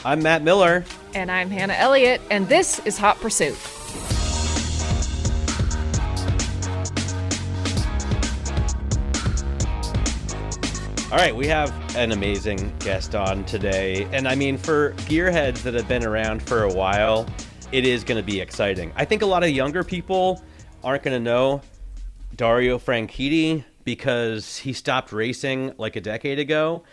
I'm Matt Miller. And I'm Hannah Elliott, and this is Hot Pursuit. All right, we have an amazing guest on today. And I mean, for gearheads that have been around for a while, it is going to be exciting. I think a lot of younger people aren't going to know Dario Franchitti because he stopped racing like a decade ago.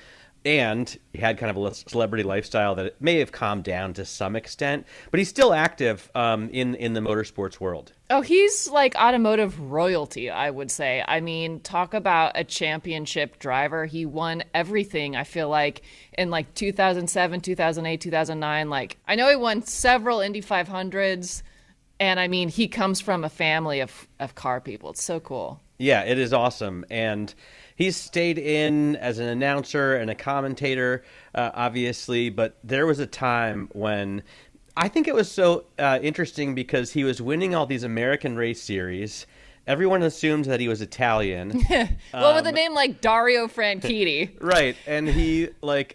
And he had kind of a celebrity lifestyle that may have calmed down to some extent, but he's still active in the motorsports world. Oh, he's like automotive royalty, I would say. I mean, talk about a championship driver. He won everything, I feel like, in like 2007, 2008, 2009. Like, I know he won several Indy 500s, and I mean, he comes from a family of car people. It's so cool. Yeah, it is awesome. And he's stayed in as an announcer and a commentator, obviously, but there was a time when I think it was so interesting because he was winning all these American race series. Everyone assumed that he was Italian. Well, with a name like Dario Franchitti. Right. And he,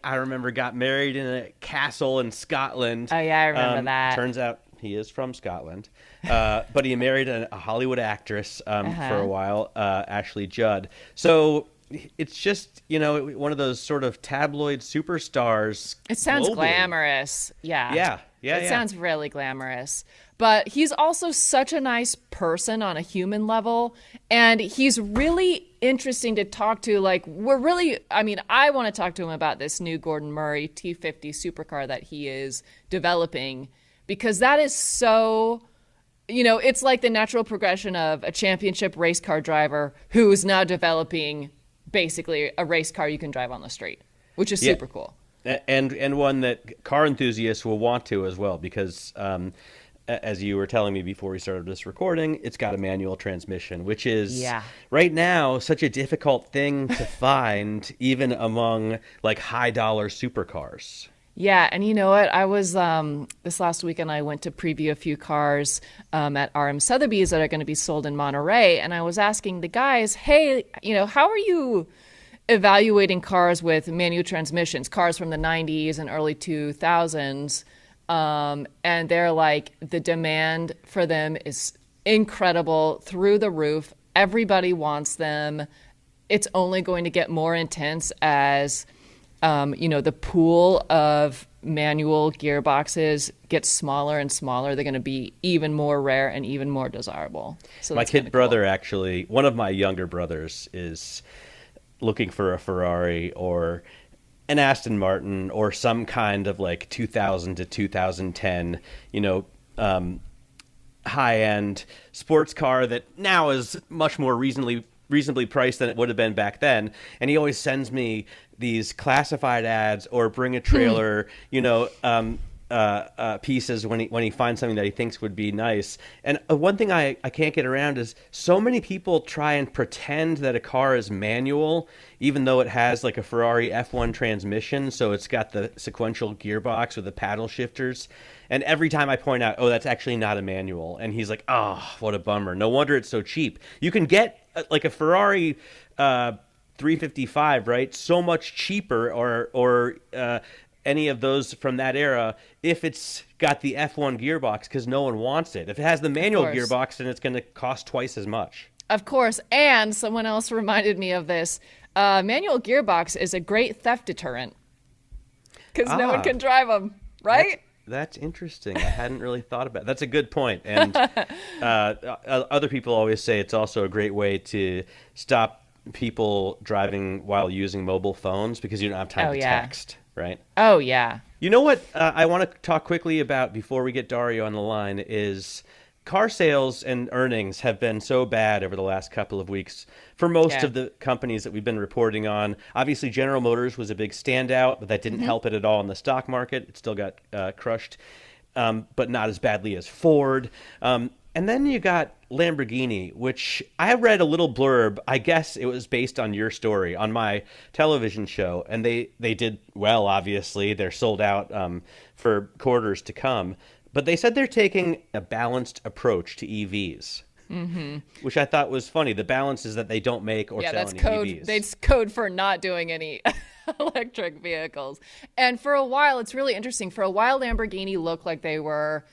I remember got married in a castle in Scotland. Oh, yeah, I remember that. Turns out he is from Scotland. But he married a Hollywood actress for a while, Ashley Judd. So it's just, one of those sort of tabloid superstars. It sounds globally. Glamorous. Yeah. It sounds really glamorous. But he's also such a nice person on a human level. And he's really interesting to talk to. I want to talk to him about this new Gordon Murray T.50 supercar that he is developing. Because that is so, it's like the natural progression of a championship race car driver who is now developing basically a race car you can drive on the street, which is super cool. And one that car enthusiasts will want to as well, because as you were telling me before we started this recording, it's got a manual transmission, which is right now such a difficult thing to find, even among high dollar supercars. Yeah, and you know what? I was this last weekend. I went to preview a few cars at RM Sotheby's that are going to be sold in Monterey, and I was asking the guys, "Hey, how are you evaluating cars with manual transmissions? Cars from the '90s and early 2000s?" And they're like, the demand for them is incredible, through the roof. Everybody wants them. It's only going to get more intense as the pool of manual gearboxes gets smaller and smaller. They're going to be even more rare and even more desirable. So my kid brother, actually, one of my younger brothers, is looking for a Ferrari or an Aston Martin or some kind of 2000 to 2010, high-end sports car that now is much more reasonably priced than it would have been back then. And he always sends me these classified ads or bring a trailer, pieces when he finds something that he thinks would be nice. And one thing I can't get around is so many people try and pretend that a car is manual, even though it has a Ferrari F1 transmission. So it's got the sequential gearbox with the paddle shifters. And every time I point out, that's actually not a manual. And he's like, oh, what a bummer. No wonder it's so cheap. You can get a Ferrari 355, right? So much cheaper, or any of those from that era, if it's got the F1 gearbox, because no one wants it. If it has the manual gearbox, then it's going to cost twice as much. Of course. And someone else reminded me of this. Manual gearbox is a great theft deterrent because no one can drive them, right? That's interesting. I hadn't really thought about it. That's a good point. And other people always say it's also a great way to stop people driving while using mobile phones because you don't have time to text, right? Oh, yeah. You know what I want to talk quickly about before we get Dario on the line is car sales and earnings have been so bad over the last couple of weeks for most of the companies that we've been reporting on. Obviously, General Motors was a big standout, but that didn't help it at all in the stock market. It still got crushed, but not as badly as Ford. And then you got Lamborghini, which I read a little blurb. I guess it was based on your story on my television show. And they did well, obviously. They're sold out for quarters to come. But they said they're taking a balanced approach to EVs, which I thought was funny. The balance is that they don't make or sell any EVs. That's code for not doing any electric vehicles. And for a while, it's really interesting. For a while, Lamborghini looked like they were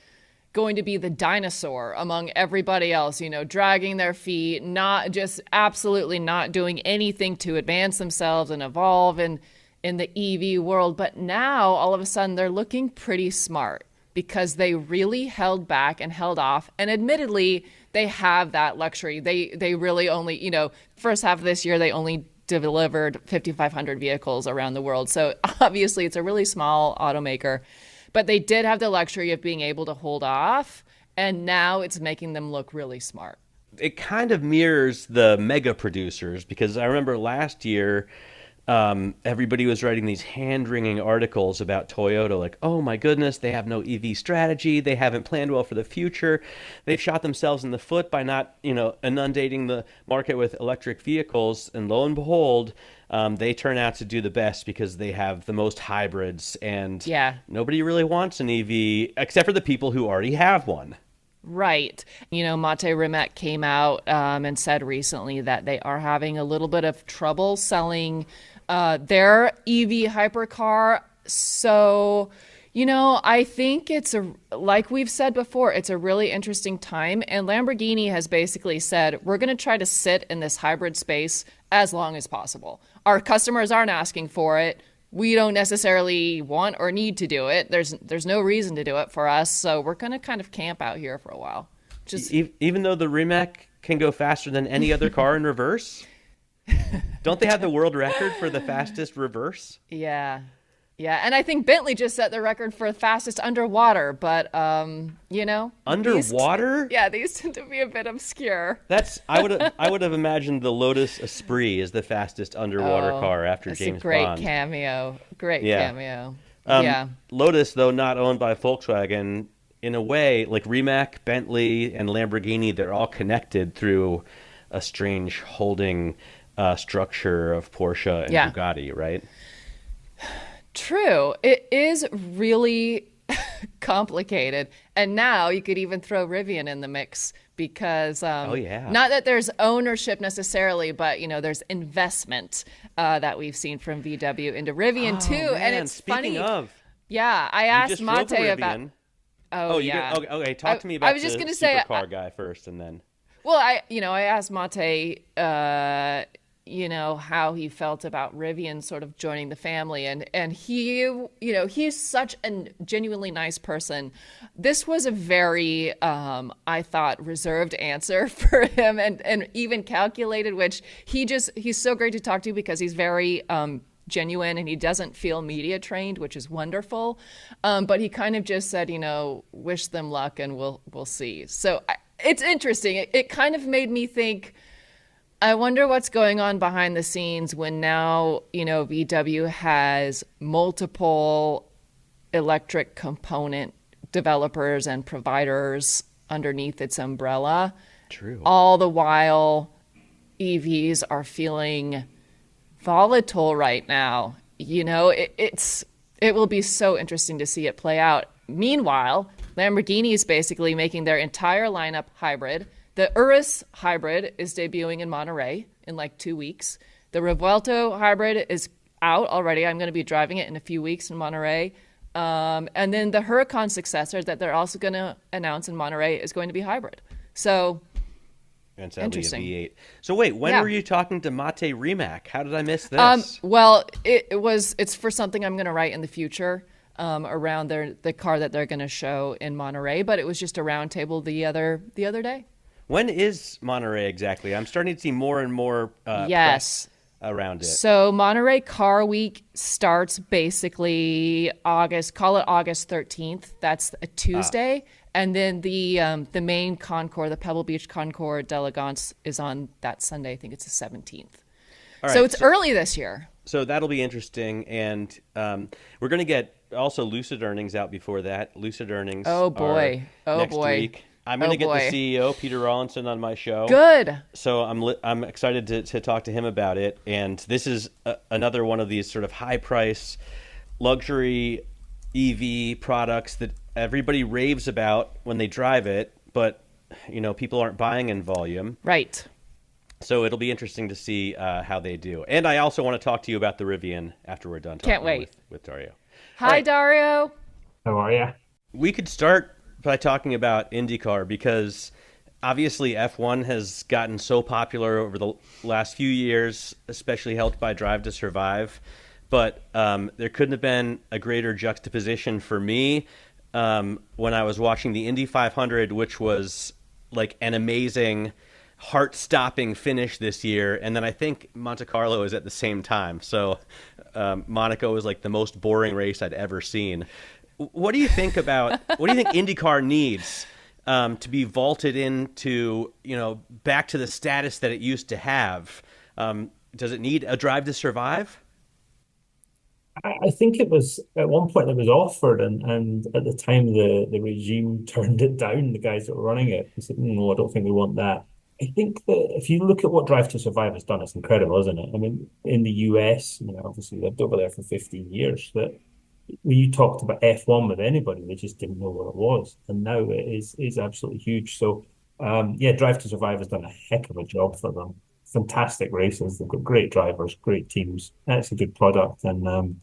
going to be the dinosaur among everybody else, dragging their feet, not just absolutely not doing anything to advance themselves and evolve in the EV world. But now all of a sudden they're looking pretty smart because they really held back and held off. And admittedly, they have that luxury. They really only, first half of this year, they only delivered 5,500 vehicles around the world. So obviously it's a really small automaker. But they did have the luxury of being able to hold off, and now it's making them look really smart. It kind of mirrors the mega producers, because I remember last year, everybody was writing these hand-wringing articles about Toyota, like, oh my goodness, they have no EV strategy, they haven't planned well for the future, they've shot themselves in the foot by not, inundating the market with electric vehicles, and lo and behold, they turn out to do the best because they have the most hybrids, and nobody really wants an EV except for the people who already have one. Right. Mate Rimac came out and said recently that they are having a little bit of trouble selling their EV hypercar. So, I think like we've said before, it's a really interesting time. And Lamborghini has basically said, we're going to try to sit in this hybrid space as long as possible. Our customers aren't asking for it. We don't necessarily want or need to do it. There's no reason to do it for us. So we're going to kind of camp out here for a while. Even though the Rimac can go faster than any other car in reverse? Don't they have the world record for the fastest reverse? Yeah. Yeah, and I think Bentley just set the record for fastest underwater, but underwater? These tend to be a bit obscure. I would have imagined the Lotus Esprit is the fastest underwater car after James Bond. Great cameo. Lotus, though not owned by Volkswagen, in a way, like Rimac, Bentley, and Lamborghini, they're all connected through a strange holding structure of Porsche and Bugatti, right? True. It is really complicated. And now you could even throw Rivian in the mix because not that there's ownership necessarily, but, there's investment that we've seen from VW into Rivian too. Man, and it's speaking funny. Of, I asked Mate about... Okay, talk to me about the Supercar guy first and then... Well, I asked Mate, how he felt about Rivian sort of joining the family. And he, he's such a genuinely nice person. This was a very, I thought, reserved answer for him and even calculated, which he's so great to talk to because he's very genuine and he doesn't feel media trained, which is wonderful. But he kind of just said, wish them luck and we'll see. So it's interesting. It kind of made me think, I wonder what's going on behind the scenes when now, VW has multiple electric component developers and providers underneath its umbrella. True. All the while, EVs are feeling volatile right now. It will be so interesting to see it play out. Meanwhile, Lamborghini is basically making their entire lineup hybrid. The Urus hybrid is debuting in Monterey in like 2 weeks. The Revuelto hybrid is out already. I'm going to be driving it in a few weeks in Monterey. And then the Huracan successor that they're also going to announce in Monterey is going to be hybrid. So, and sadly interesting. A V8. So wait, when were you talking to Mate Rimac? How did I miss this? Well, it's for something I'm going to write in the future. Around the car that they're going to show in Monterey, but it was just a roundtable the other day. When is Monterey exactly? I'm starting to see more and more press around it. So Monterey Car Week starts basically August 13th. That's a Tuesday. And then the main Concours, the Pebble Beach Concours d'Elegance is on that Sunday. I think it's the 17th. Right, so it's early this year. So that'll be interesting. And we're going to get also Lucid earnings out before that. Lucid earnings next week. I'm going to get the CEO, Peter Rawlinson, on my show. Good. So I'm excited to talk to him about it. And this is another one of these sort of high-price luxury EV products that everybody raves about when they drive it, but people aren't buying in volume. Right. So it'll be interesting to see how they do. And I also want to talk to you about the Rivian after we're done Can't talking wait. with Dario. All Hi, right, Dario. How are you? we could start by talking about IndyCar because obviously F1 has gotten so popular over the last few years, especially helped by Drive to Survive. But there couldn't have been a greater juxtaposition for me when I was watching the Indy 500, which was like an amazing, heart-stopping finish this year, and then I think Monte Carlo is at the same time. So Monaco is like the most boring race I'd ever seen. What do you think about what do you think IndyCar needs to be vaulted into, back to the status that it used to have? Does it need a Drive to Survive? I think it was at one point it was offered, and at the time the regime turned it down. The guys that were running it, they said, "No, I don't think we want that." I think that if you look at what Drive to Survive has done, it's incredible, isn't it? I mean, in the US, obviously lived over there for 15 years. That when you talked about F1 with anybody, they just didn't know what it was, and now it is absolutely huge. So, yeah, Drive to Survive has done a heck of a job for them. Fantastic races. They've got great drivers, great teams. That's a good product, and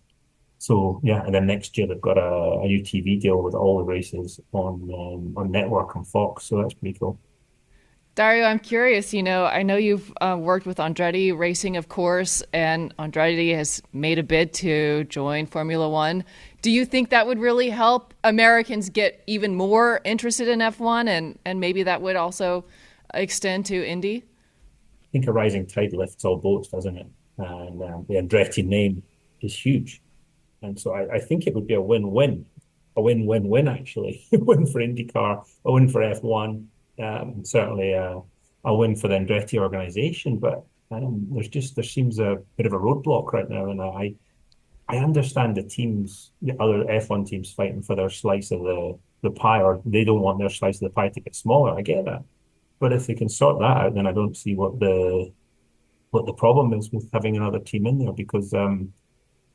so yeah, and then next year they've got a new TV deal with all the races on network on Fox, so that's pretty cool. Dario, I'm curious. I know you've worked with Andretti Racing, of course, and Andretti has made a bid to join Formula One. Do you think that would really help Americans get even more interested in F1, and maybe that would also extend to Indy? I think a rising tide lifts all boats, doesn't it? And the Andretti name is huge, and so I think it would be a win-win-win actually, a win for IndyCar, a win for F1, certainly a win for the Andretti organization. But there seems a bit of a roadblock right now, and I understand the other F1 teams fighting for their slice of the pie, or they don't want their slice of the pie to get smaller. I get that, but if they can sort that out, then I don't see what the problem is with having another team in there, because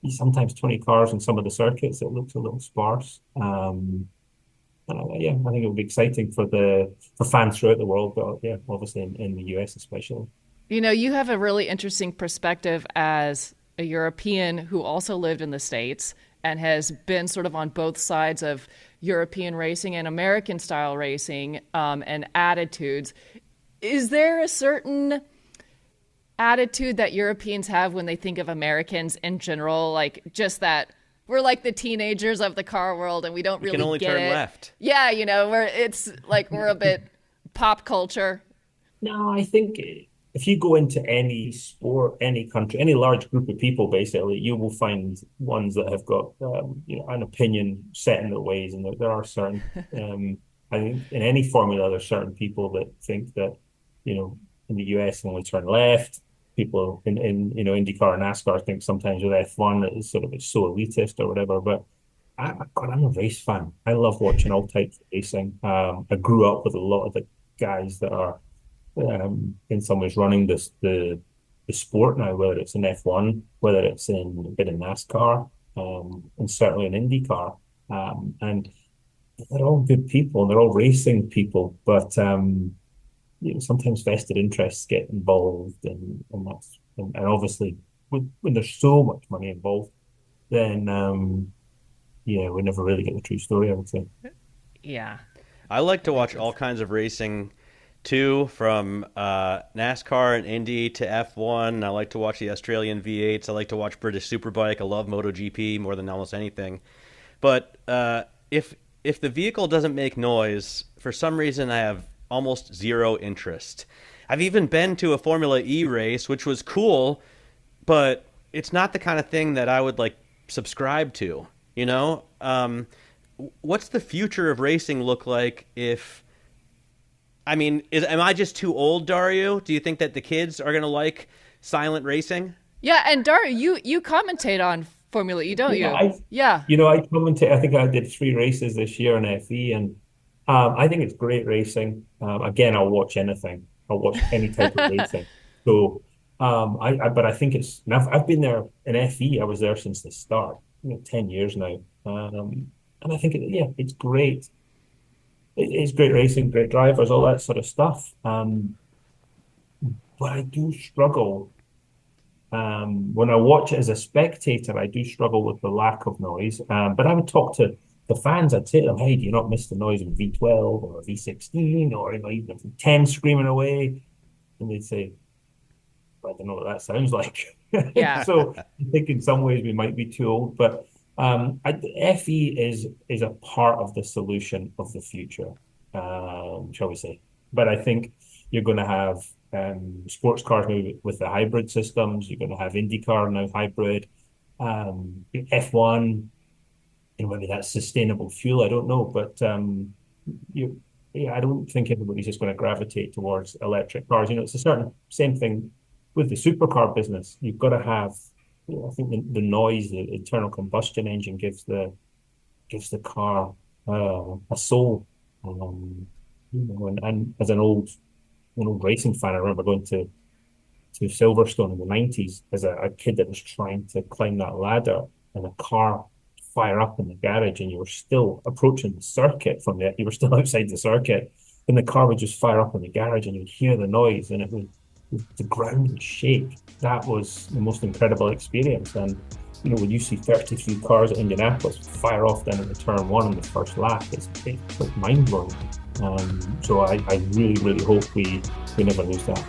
sometimes 20 cars on some of the circuits, it looks a little sparse. Yeah, I think it would be exciting for fans throughout the world, but yeah, obviously in the US especially. You have a really interesting perspective as a European who also lived in the States and has been sort of on both sides of European racing and American style racing, and attitudes. Is there a certain attitude that Europeans have when they think of Americans in general, like just that we're like the teenagers of the car world and we don't You really can only get turn it? left. Yeah, it's like we're a bit pop culture. No, I think if you go into any sport, any country, any large group of people, basically, you will find ones that have got an opinion set in their ways, and there are certain. I think in any formula, there's certain people that think that in the US only turn left. People in IndyCar and NASCAR think sometimes with F1 that it's so elitist or whatever. But God, I'm a race fan. I love watching all types of racing. I grew up with a lot of the guys that are in some ways running the sport now, whether it's in F1, whether it's in a bit in NASCAR, and certainly in IndyCar. And they're all good people and they're all racing people, but sometimes vested interests get involved, and obviously when there's so much money involved, then yeah, we never really get the true story, I would say. Yeah. I like to watch all kinds of racing too, from NASCAR and Indy to F1. I like to watch the Australian V8s. I like to watch British Superbike. I love MotoGP more than almost anything. But if the vehicle doesn't make noise, for some reason I have almost zero interest. I've even been to a Formula E race, which was cool, but it's not the kind of thing that I would like subscribe to. What's the future of racing look like if? I mean, am I just too old, Dario? Do you think that the kids are going to like silent racing? Yeah, and Dario, you commentate on Formula E, don't Yeah, you? Yeah. I commentate. I think I did 3 races this year in FE, and I think it's great racing. Again, I'll watch anything. I'll watch any type of racing. So, but I think and I've been there in FE. I was there since the start, 10 years now. And I think, yeah, it's great. It's great racing, great drivers, all that sort of stuff. but I do struggle. When I watch it as a spectator, I do struggle with the lack of noise. But I would talk to the fans. I'd say to them, "Hey, do you not miss the noise of a V12 or a V16 or even a V10 screaming away?" And they'd say, "I don't know what that sounds like." Yeah. So I think in some ways we might be too old, but FE is a part of the solution of the future, shall we say? But I think you're going to have sports cars now with the hybrid systems. You're going to have IndyCar now hybrid, F1, and maybe that's sustainable fuel. I don't know, but you, yeah, I don't think everybody's just going to gravitate towards electric cars. It's a certain same thing with the supercar business. You've got to have, I think the noise, the internal combustion engine gives the car a soul. And as an old racing fan, I remember going to Silverstone in the 90s as a kid that was trying to climb that ladder, and a car fire up in the garage, and you were still approaching the circuit you were still outside the circuit, and the car would just fire up in the garage, and you'd hear the noise, and the ground would shake. That was the most incredible experience. And when you see 33 cars at Indianapolis fire off down at the turn one in the first lap, it's like mind blowing. So I really, really hope we never lose that.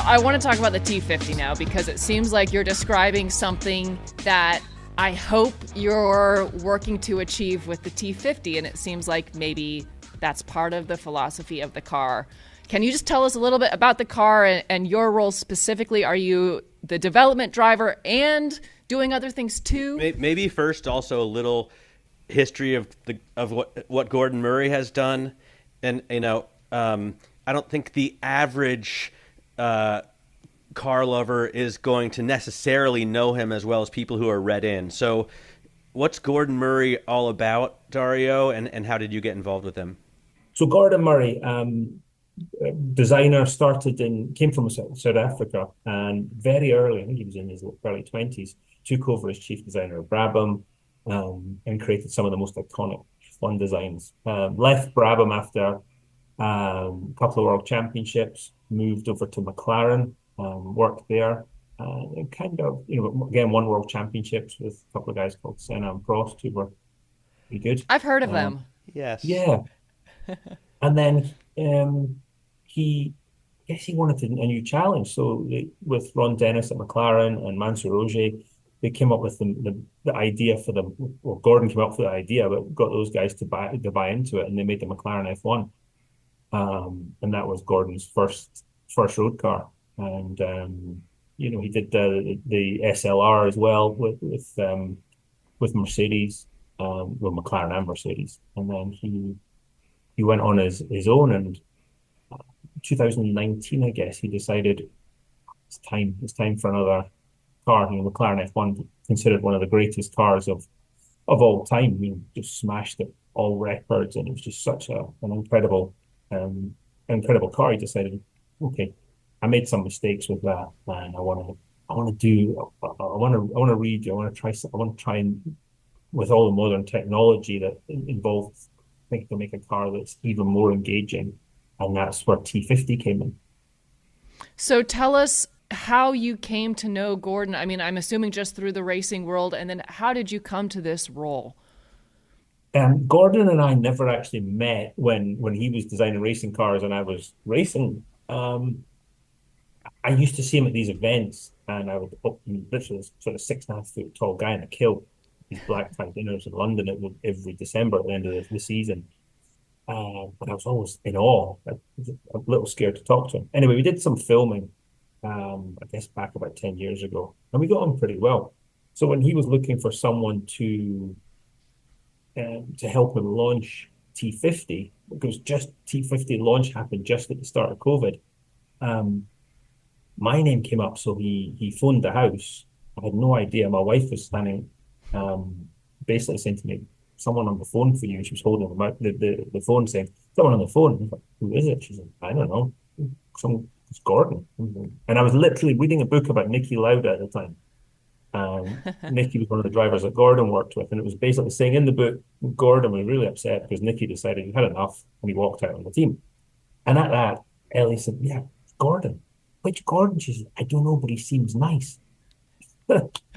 I want to talk about the T.50 now, because it seems like you're describing something that I hope you're working to achieve with the T.50, and it seems like maybe that's part of the philosophy of the car. Can you just tell us a little bit about the car and your role specifically? Are you the development driver and doing other things too? Maybe first also a little history of what Gordon Murray has done. And I don't think the average car lover is going to necessarily know him as well as people who are read in. So what's Gordon Murray all about, Dario, and how did you get involved with him? So Gordon Murray, designer, came from South Africa, and very early, I think he was in his early 20s, took over as chief designer of Brabham, and created some of the most iconic F1 designs. Left Brabham after a couple of world championships, moved over to McLaren, worked there, and kind of, again, won world championships with a couple of guys called Senna and Prost, who were pretty good. I've heard of them. Yes. Yeah. And then he wanted a new challenge. So with Ron Dennis at McLaren and Mansour Ogier, they came up with the idea for them. Well, Gordon came up with the idea, but got those guys to buy into it, and they made the McLaren F1. And that was Gordon's first road car. And he did the SLR as well with Mercedes, with McLaren and Mercedes, and then he went on his own. And 2019, I guess, he decided it's time for another car. McLaren F1, considered one of the greatest cars of all time. Just smashed all records, and it was just such an incredible car. He decided, okay, I made some mistakes with that, and I want to read. I want to try and, with all the modern technology that involved, I think, to make a car that's even more engaging. And that's where T.50 came in. So tell us how you came to know Gordon. I mean, I'm assuming just through the racing world, and then how did you come to this role? Gordon and I never actually met when he was designing racing cars and I was racing. I used to see him at these events, and I would literally sort of 6.5 foot tall guy in a kilt, these black tie dinners in London every December at the end of the season. But I was always in awe. I was a little scared to talk to him. Anyway, we did some filming, I guess back about 10 years ago, and we got on pretty well. So when he was looking for someone to help him launch T.50, because just T.50 launch happened just at the start of COVID, my name came up. So he phoned the house. I had no idea. My wife was standing, basically saying to me, "Someone on the phone for you." She was holding the phone, saying, "Someone on the phone." I was like, "Who is it?" She said, "I don't know. It's Gordon." And I was literally reading a book about Niki Lauda at the time. Nicky was one of the drivers that Gordon worked with, and it was basically saying in the book, Gordon was really upset because Nicky decided he had enough and he walked out on the team. And at that, Ellie said, "Yeah, Gordon. Which Gordon?" She said, "I don't know, but he seems nice."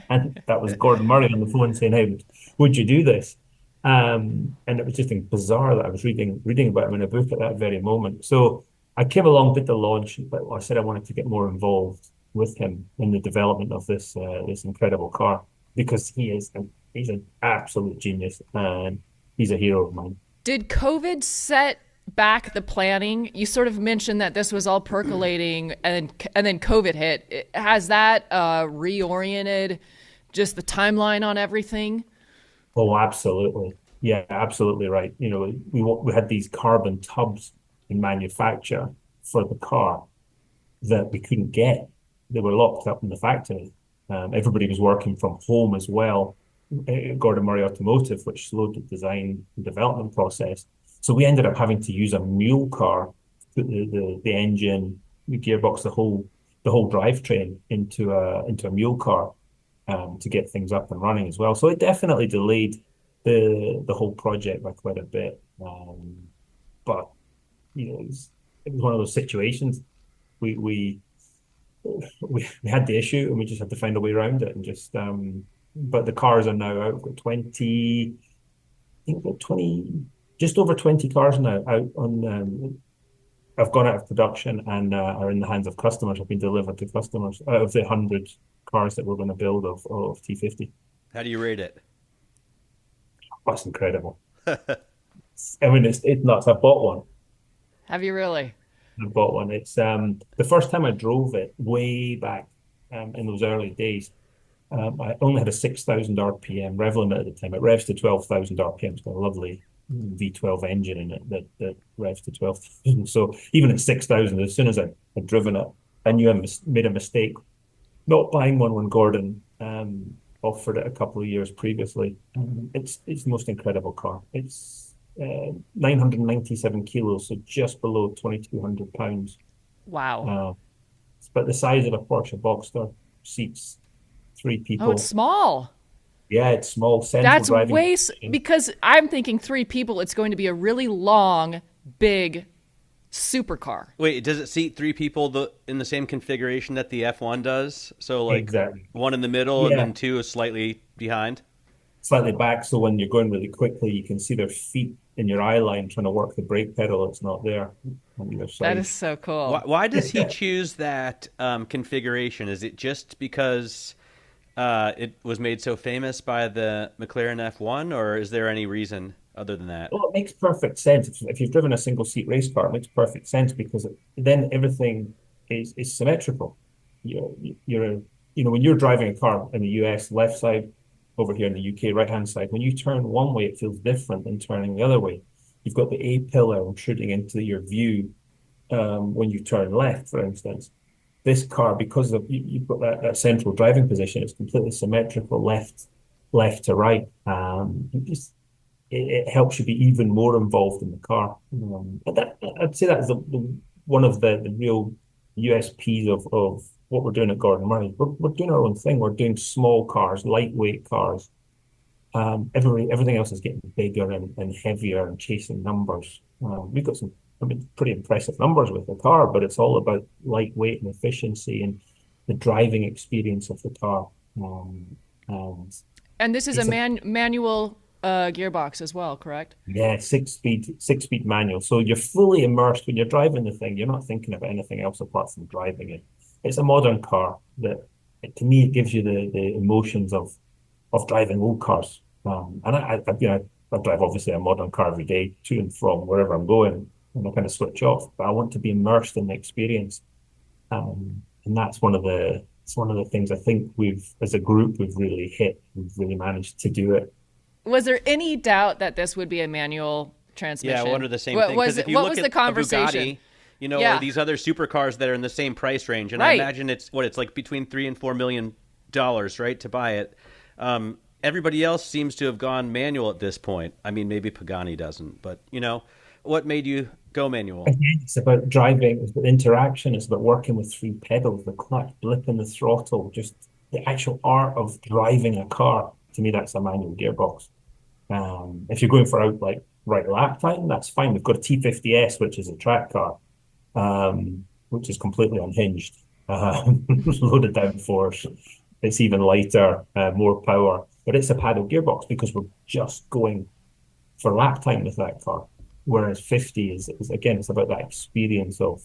And that was Gordon Murray on the phone saying, "Hey, would you do this?" And it was just bizarre that I was reading about him in a book at that very moment. So I came along, did the launch, but I said I wanted to get more involved with him in the development of this incredible car because he's an absolute genius and he's a hero of mine. Did COVID set back the planning? You sort of mentioned that this was all percolating, and then COVID hit. Has that reoriented just the timeline on everything? Oh, absolutely. Yeah, absolutely right. You know, we had these carbon tubs in manufacture for the car that we couldn't get. They were locked up in the factory. Everybody was working from home as well. Gordon Murray Automotive, which slowed the design and development process. So we ended up having to use a mule car to put the engine, the gearbox, the whole drivetrain into a mule car to get things up and running as well. So it definitely delayed the whole project by quite a bit. But you know, it was one of those situations. We we we had the issue and we just had to find a way around it and just but the cars are now out. We've got 20, I think we've got 20, just over 20 cars now out on have gone out of production and are in the hands of customers, have been delivered to customers out of the 100 cars that we're going to build of T50. How do you rate it? That's incredible. I mean, it's nuts. I bought one. Have you really? I bought one. It's the first time I drove it way back in those early days. I only had a 6,000 RPM rev limit at the time. It revs to 12,000 RPM. It's got a lovely V12 engine in it that revs to 12,000. So even at 6,000, as soon as I'd driven it, I knew I made a mistake not buying one when Gordon offered it a couple of years previously. It's the most incredible car. It's 997 kilos, so just below 2,200 pounds. Wow. It's about the size of a Porsche Boxster, seats 3 people. Oh, it's small. Yeah, it's small, central That's driving way position. because I'm thinking 3 people. It's going to be a really long, big supercar. Wait, does it seat 3 people in the same configuration that the F1 does? So like Exactly. one in the middle and then 2 is slightly behind? Slightly back, so when you're going really quickly, you can see their feet in your eye line trying to work the brake pedal. It's not there on either side. That is so cool. Why does he choose that configuration? Is it just because it was made so famous by the McLaren F1, or is there any reason other than that? Well, it makes perfect sense. If you've driven a single seat race car, it makes perfect sense because then everything is symmetrical. When you're driving a car in the US, left side, over here in the UK, right-hand side, when you turn one way, it feels different than turning the other way. You've got the A-pillar intruding into your view when you turn left, for instance. This car, because of you've got that central driving position, it's completely symmetrical, left to right. It helps you be even more involved in the car. I'd say that's one of the real USPs of what we're doing at Gordon Murray. We're doing our own thing. We're doing small cars, lightweight cars. Everything else is getting bigger and heavier and chasing numbers. We've got some, pretty impressive numbers with the car, but it's all about lightweight and efficiency and the driving experience of the car. And this is a manual gearbox as well, correct? Yeah, six-speed manual. So you're fully immersed when you're driving the thing. You're not thinking about anything else apart from driving it. It's a modern car that, to me, it gives you the emotions of driving old cars. And I drive obviously a modern car every day to and from wherever I'm going, and I kind of switch off. But I want to be immersed in the experience, and that's one of the things I think as a group, we've really hit. We've really managed to do it. Was there any doubt that this would be a manual transmission? Yeah, I wonder the same thing. What was the conversation? Or these other supercars that are in the same price range, and I imagine it's like between $3 and $4 million, right, to buy it. Everybody else seems to have gone manual at this point. I mean, maybe Pagani doesn't, but what made you go manual? Again, it's about driving, it's about interaction, it's about working with 3 pedals, the clutch, blipping the throttle, just the actual art of driving a car, to me, that's a manual gearbox. If you're going for out like right lap time, that's fine. We've got a T50S, which is a track car, which is completely unhinged, loaded down force. It's even lighter, more power, but it's a paddle gearbox because we're just going for lap time with that car. Whereas 50 is again, it's about that experience of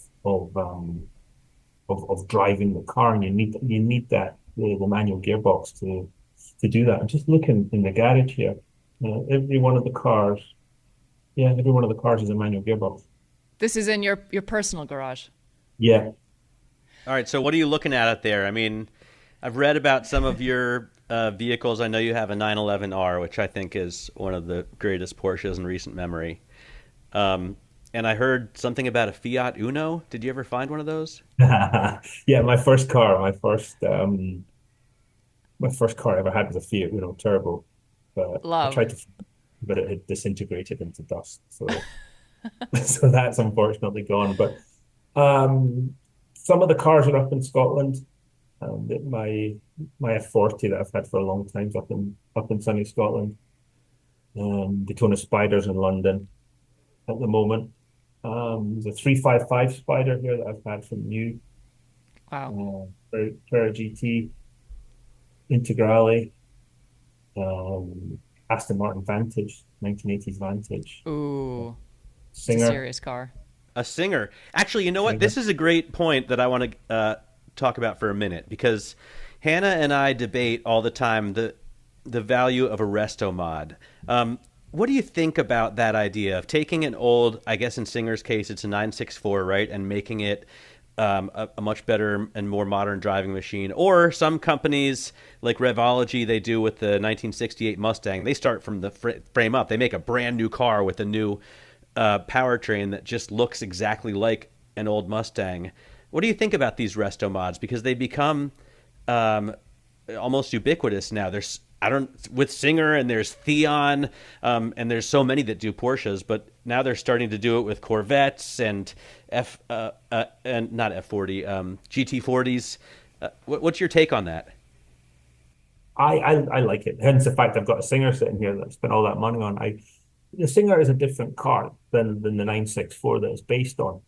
driving the car, and you need that the manual gearbox to do that. I'm just looking in the garage here. Every one of the cars, yeah, every one of the cars is a manual gearbox. This is in your personal garage. Yeah. All right, so what are you looking at out there? I mean, I've read about some of your vehicles. I know you have a 911R, which I think is one of the greatest Porsches in recent memory. And I heard something about a Fiat Uno. Did you ever find one of those? Yeah, my first car I ever had was a Fiat Uno Turbo, but I Love. tried to, but it had disintegrated into dust. So, so that's unfortunately gone. But some of the cars are up in Scotland. My F40 that I've had for a long time is up in sunny Scotland. Daytona Spiders in London at the moment. There's a 355 Spider here that I've had from you. Wow. Carrera GT, Integrale, um, Aston Martin Vantage, 1980s Vantage, Ooh, it's a Singer, serious car. A Singer. Actually, you know what? Singer. This is a great point that I want to talk about for a minute because Hannah and I debate all the time the value of a resto mod. What do you think about that idea of taking an old, I guess in Singer's case, it's a 964, right, and making it a much better and more modern driving machine? Or some companies like Revology, they do with the 1968 Mustang. They start from the frame up. They make a brand new car with a new powertrain that just looks exactly like an old Mustang. What do you think about these resto mods? Because they become almost ubiquitous now. There's I don't with Singer and there's Theon and there's so many that do Porsches, but now they're starting to do it with Corvettes and and not F40 GT40s. What's your take on that? I like it. Hence the fact I've got a Singer sitting here that I spent all that money on. The Singer is a different car than the 964 that it's based on.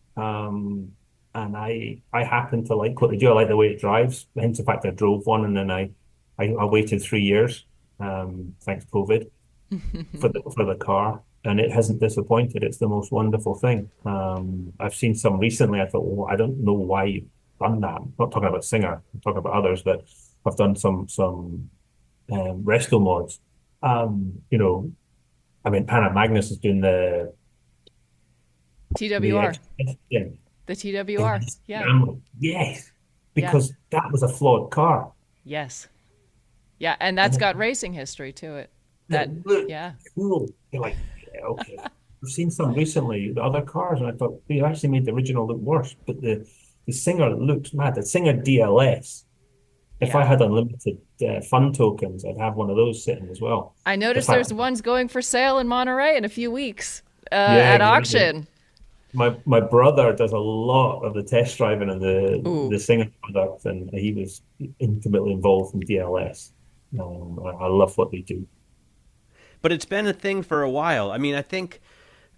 And I happen to like what they do. I like the way it drives. Hence the fact I drove one, and then I waited 3 years, thanks COVID, for the car, and it hasn't disappointed. It's the most wonderful thing. I've seen some recently. I thought, well, I don't know why you've done that. I'm not talking about Singer. I'm talking about others that have done some resto mods. I mean, Panna Magnus is doing the TWR. yeah, The TWR. Yeah. yes, Yeah. because that was a flawed car. Yes. Yeah, and that's got racing history to it. That It looked yeah. cool. You're like, yeah, okay. I've seen some recently, the other cars, and I thought they actually made the original look worse. But the Singer looks mad. The Singer DLS. If I Yeah. had unlimited fun tokens, I'd have one of those sitting as well. I The noticed fact, there's ones going for sale in Monterey in a few weeks yeah, at exactly. auction. My brother does a lot of the test driving and the Ooh. Singer product, and he was intimately involved in DLS. I love what they do. But it's been a thing for a while. I mean, I think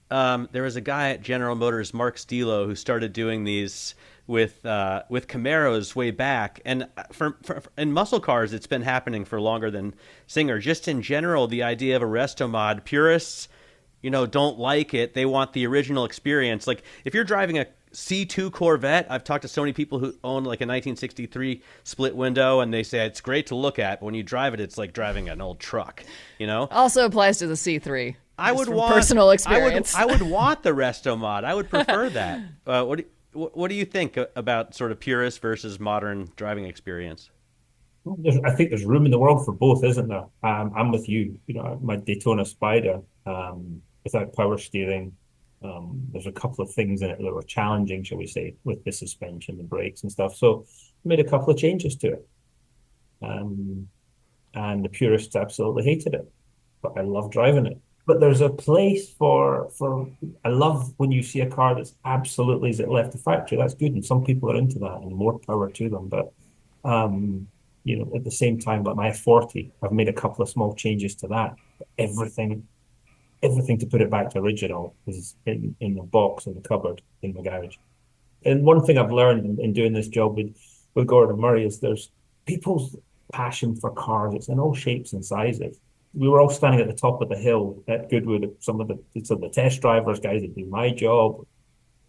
there was a guy at General Motors, Mark Stilo, who started doing these with Camaros way back. And in muscle cars, it's been happening for longer than Singer. Just in general, the idea of a resto mod, purists, don't like it. They want the original experience. Like if you're driving a C2 Corvette, I've talked to so many people who own like a 1963 split window, and they say it's great to look at, but when you drive it, it's like driving an old truck. You know, Also applies to the C3. I Just would from want personal experience. I would want the resto mod. I would prefer that. What do you think about sort of purist versus modern driving experience? I think there's room in the world for both, isn't there? I'm with you. My Daytona Spider, without power steering, there's a couple of things in it that were challenging, shall we say, with the suspension and brakes and stuff. So I made a couple of changes to it. Um, and the purists absolutely hated it, but I love driving it. But there's a place for I love when you see a car that's absolutely as it left the factory. That's good, and some people are into that, and more power to them. But um, at the same time, like my F40, I've made a couple of small changes to that. Everything to put it back to original is in the box in the cupboard in the garage. And one thing I've learned in doing this job with Gordon Murray is there's people's passion for cars. It's in all shapes and sizes. We were all standing at the top of the hill at Goodwood. Some of the test drivers, guys that do my job,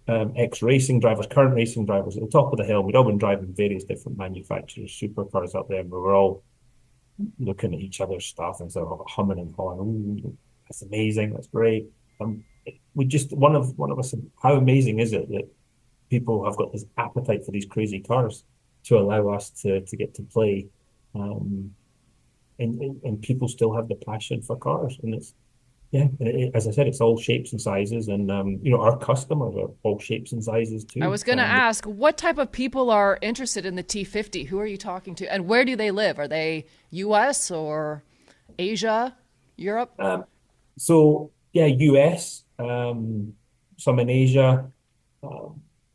ex-racing drivers, current racing drivers at the top of the hill. We'd all been driving various different manufacturers, supercars up there, and we were all looking at each other's stuff and sort of humming and hawing. Ooh, that's amazing. That's great. We just one of us said, how amazing is it that people have got this appetite for these crazy cars to allow us to get to play, and people still have the passion for cars, and it's as I said, it's all shapes and sizes, and our customers are all shapes and sizes too. I was going to ask, what type of people are interested in the T50? Who are you talking to, and where do they live? Are they U.S. or Asia, Europe? So yeah, US, some in Asia,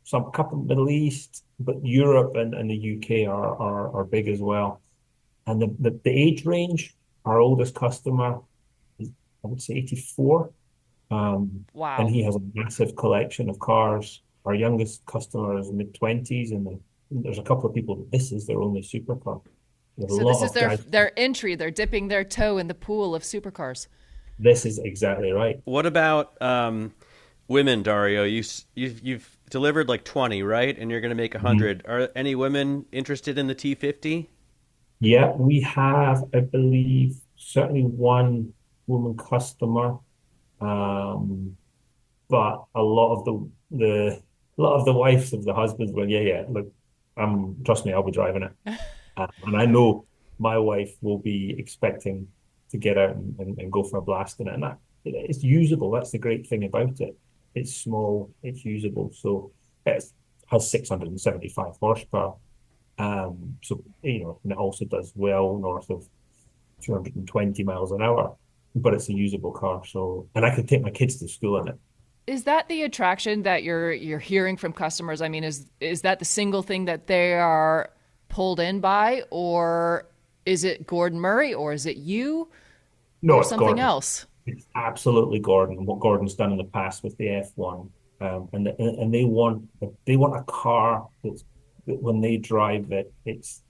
some couple in the Middle East, but Europe and the UK are big as well. And the age range, our oldest customer is, I would say, 84. Wow. And he has a massive collection of cars. Our youngest customer is mid-20s, and there's a couple of people that this is their only supercar. So this is their entry. They're dipping their toe in the pool of supercars. This is exactly right. What about women, Dario? You've delivered like 20, right? And you're going to make 100. Are any women interested in the T50? Yeah, we have, I believe, certainly one woman customer, but a lot of the wives of the husbands went, yeah, look, trust me, I'll be driving it, and I know my wife will be expecting to get out and go for a blast in it, and it's usable. That's the great thing about it. It's small, it's usable, so it has 675 horsepower. So and it also does well north of 220 miles an hour, but it's a usable car. So, and I could take my kids to school in it. Is that the attraction that you're hearing from customers? I mean, is that the single thing that they are pulled in by, or is it Gordon Murray, or is it you? No, or it's something Gordon. else? It's absolutely Gordon. What Gordon's done in the past with the F1, and they want a car that when they drive it, it's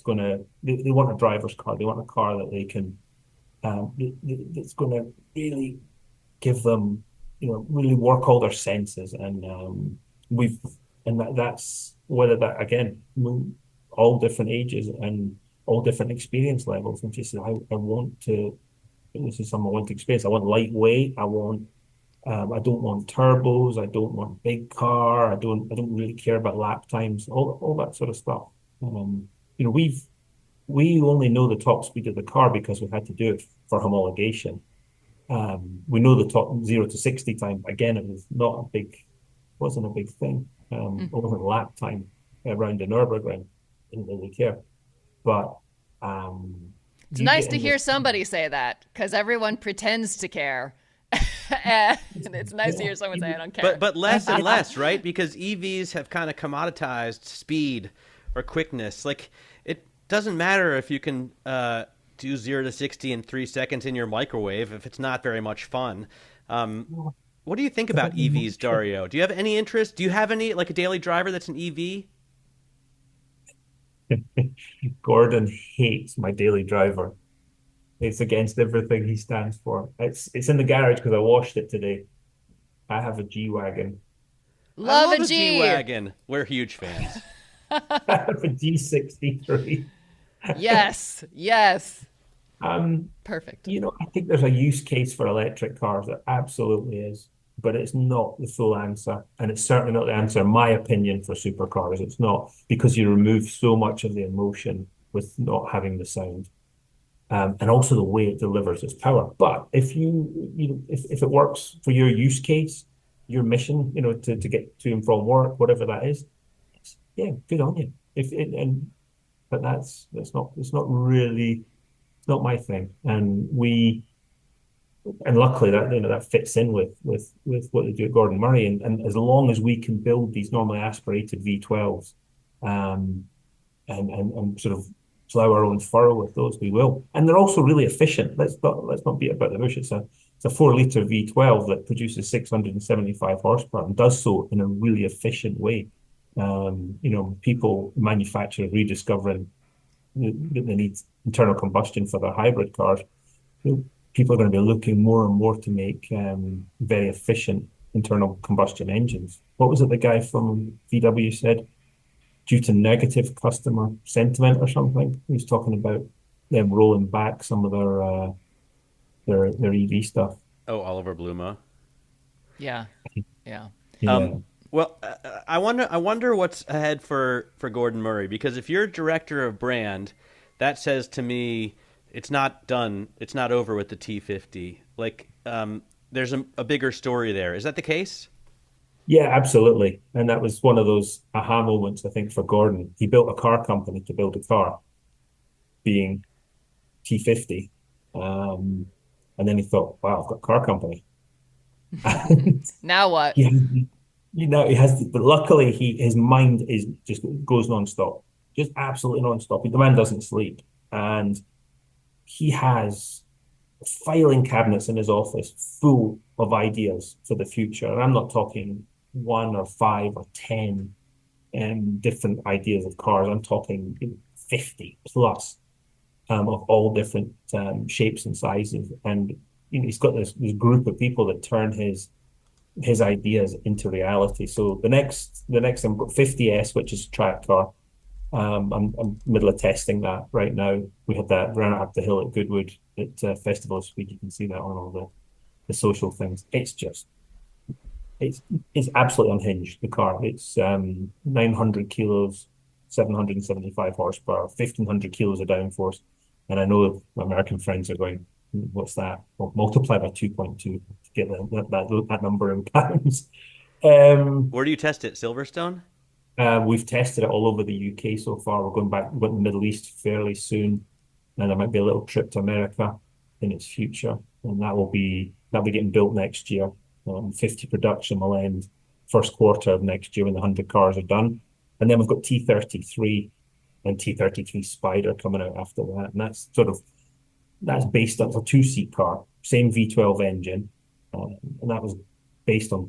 gonna. They want a driver's car. They want a car that they can, that's going to really give them, really work all their senses, and that's whether that again, all different ages and all different experience levels. And she said, I want to. This is something I want to experience. I want lightweight. I don't want turbos. I don't want big car. I don't really care about lap times. All that sort of stuff. We only know the top speed of the car because we had to do it for homologation. We know the top 0 to 60 time. Again, it wasn't a big thing. It wasn't lap time around the Nürburgring. Didn't really care, but. It's nice to hear somebody say that, because everyone pretends to care. And it's nice to hear someone say, I don't care. But less and less, right? Because EVs have kind of commoditized speed or quickness. Like, it doesn't matter if you can do 0 to 60 in 3 seconds in your microwave if it's not very much fun. What do you think about EVs, Dario? Do you have any interest? Do you have any, like a daily driver that's an EV? Gordon hates my daily driver. It's against everything he stands for. It's in the garage because I washed it today. I have a G-Wagon. Love a G-Wagon. We're huge fans. I have a G63. Yes. Perfect. I think there's a use case for electric cars. There absolutely is. But it's not the full answer. And it's certainly not the answer, in my opinion, for supercars. It's not, because you remove so much of the emotion with not having the sound. And also the way it delivers its power. But if if it works for your use case, your mission, to get to and from work, whatever that is, good on you. But it's not really, it's not my thing. And luckily that fits in with what they do at Gordon Murray, and as long as we can build these normally aspirated V12s, and sort of plow our own furrow with those, we will. And they're also really efficient. Let's not beat about the bush. It's a 4 liter V12 that produces 675 horsepower and does so in a really efficient way. People, manufacturers rediscovering that they need internal combustion for their hybrid cars. People are going to be looking more and more to make very efficient internal combustion engines. What was it the guy from VW said? Due to negative customer sentiment or something. He was talking about them rolling back some of their EV stuff. Oh, Oliver Bluma. Yeah. Yeah. Yeah. Well, I wonder what's ahead for Gordon Murray, because if you're director of brand, that says to me it's not done. It's not over with the T50. Like, there's a bigger story there. Is that the case? Yeah, absolutely. And that was one of those aha moments, I think, for Gordon. He built a car company to build a car, being T50. Um, and then he thought, wow, I've got a car company. Now what? he, he has, but luckily his mind is just goes nonstop, just absolutely nonstop. The man doesn't sleep. And he has filing cabinets in his office full of ideas for the future. And I'm not talking one or five or 10 different ideas of cars. I'm talking 50 plus of all different shapes and sizes. And he's got this group of people that turn his ideas into reality. So the next 50S, which is a track car. I'm middle of testing that right now. We had that run up the hill at Goodwood at Festival this week. You can see that on all the social things. It's absolutely unhinged, the car. It's 900 kilos, 775 horsepower, 1,500 kilos of downforce. And I know my American friends are going, what's that? Well, multiply by 2.2 to get that number in pounds. Where do you test it? Silverstone? We've tested it all over the UK so far. We're going to the Middle East fairly soon, and there might be a little trip to America in its future, and that'll be getting built next year. 50 production will end first quarter of next year when the 100 cars are done, and then we've got T33 and T33 Spider coming out after that, and that's based on a two-seat car, same V12 engine, and that was based on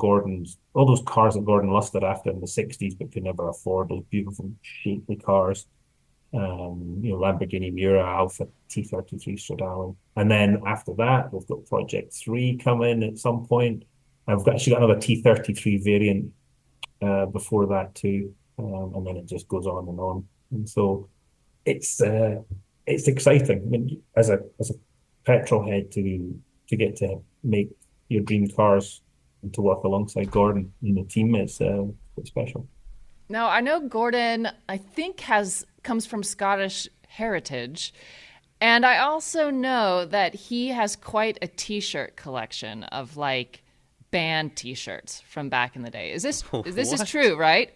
all those cars that Gordon lusted after in the 60s but could never afford, those beautiful, shapely cars. Lamborghini Miura, Alfa T33 Stradale. And then after that, we've got Project 3 coming at some point. I've actually got another T33 variant before that too. And then it just goes on and on. And so it's exciting. I mean, as a petrol head to get to make your dream cars and to work alongside Gordon and the team is quite special. Now, I know Gordon, I think, comes from Scottish heritage. And I also know that he has quite a t-shirt collection of like band t-shirts from back in the day. This is true, right?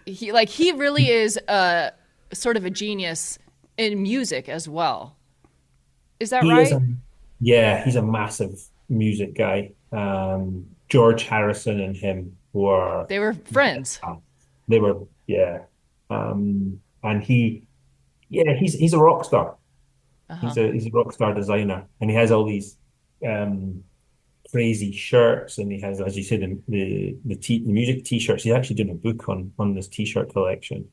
He really is a sort of a genius in music as well. Is that right? Yeah, he's a massive music guy. George Harrison and him They were friends. They were, yeah. And he's a rock star. Uh-huh. He's a rock star designer, and he has all these crazy shirts, and he has, as you said, the music t-shirts. He's actually doing a book on this t-shirt collection.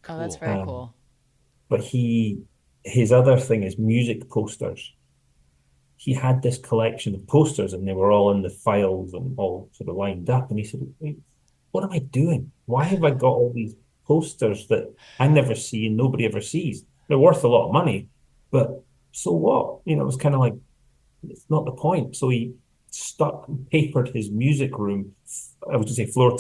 Oh, that's very cool. But his other thing is music posters. He had this collection of posters, and they were all in the files and all sort of lined up. And he said, "Wait, what am I doing? Why have I got all these posters that I never see and nobody ever sees? They're worth a lot of money, but so what? It was kind of like, it's not the point." So he papered his music room, I would just say floor